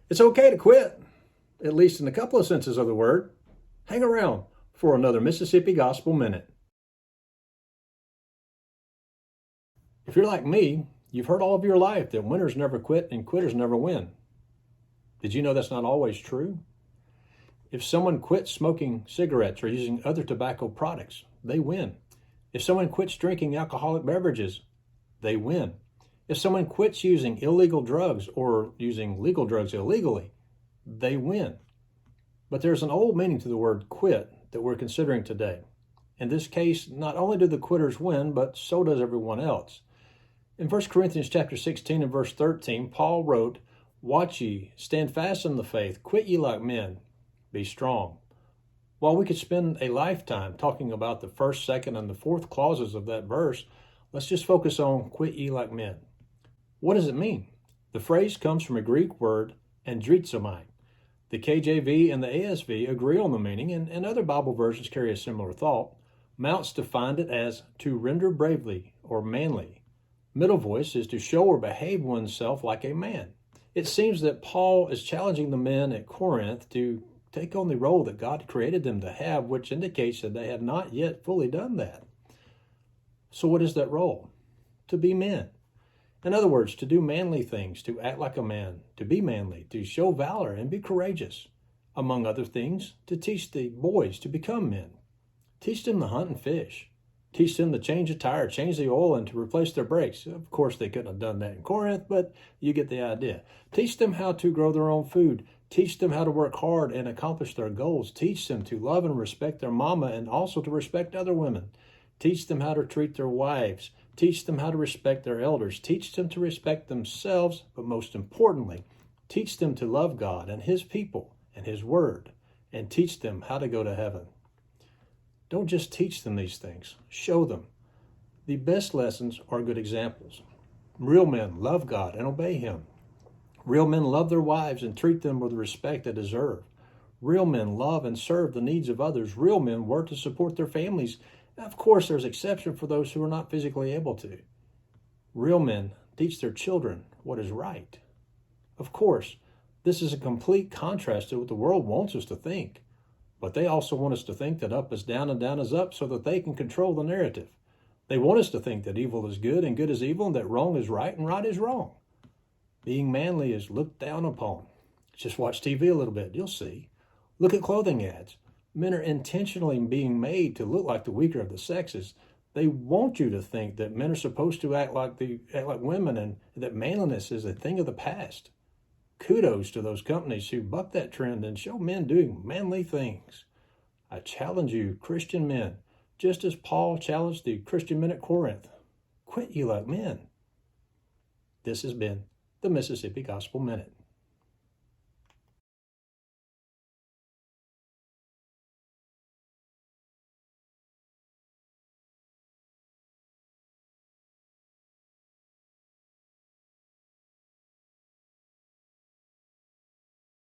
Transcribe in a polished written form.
It's okay to quit, at least in a couple of senses of the word. Hang around for another Mississippi Gospel Minute. If you're like me, you've heard all of your life that winners never quit and quitters never win. Did you know that's not always true? If someone quits smoking cigarettes or using other tobacco products, they win. If someone quits drinking alcoholic beverages, they win. If someone quits using illegal drugs or using legal drugs illegally, they win. But there's an old meaning to the word quit that we're considering today. In this case, not only do the quitters win, but so does everyone else. In 1 Corinthians chapter 16 and verse 13, Paul wrote, "Watch ye, stand fast in the faith, quit ye like men, be strong." While we could spend a lifetime talking about the first, second, and the fourth clauses of that verse, let's just focus on quit ye like men. What does it mean? The phrase comes from a Greek word, andrizomai. The KJV and the ASV agree on the meaning, and other Bible versions carry a similar thought. Mounts defined it as to render bravely or manly. Middle voice is to show or behave oneself like a man. It seems that Paul is challenging the men at Corinth to take on the role that God created them to have, which indicates that they have not yet fully done that. So what is that role? To be men. In other words, to do manly things, to act like a man, to be manly, to show valor and be courageous. Among other things, to teach the boys to become men. Teach them to hunt and fish. Teach them to change a tire, change the oil, and to replace their brakes. Of course, they couldn't have done that in Corinth, but you get the idea. Teach them how to grow their own food. Teach them how to work hard and accomplish their goals. Teach them to love and respect their mama and also to respect other women. Teach them how to treat their wives. Teach them how to respect their elders. Teach them to respect themselves, but most importantly, teach them to love God and His people and His Word, and teach them how to go to heaven. Don't just teach them these things, show them. The best lessons are good examples. Real men love God and obey Him. Real men love their wives and treat them with the respect they deserve. Real men love and serve the needs of others. Real men work to support their families. Of course, there's exception for those who are not physically able to. Real men teach their children what is right. Of course, this is a complete contrast to what the world wants us to think. But they also want us to think that up is down and down is up so that they can control the narrative. They want us to think that evil is good and good is evil and that wrong is right and right is wrong. Being manly is looked down upon. Just watch TV a little bit, you'll see. Look at clothing ads. Men are intentionally being made to look like the weaker of the sexes. They want you to think that men are supposed to act like women and that manliness is a thing of the past. Kudos to those companies who buck that trend and show men doing manly things. I challenge you, Christian men, just as Paul challenged the Christian men at Corinth, quit you like men. This has been the Mississippi Gospel Minute.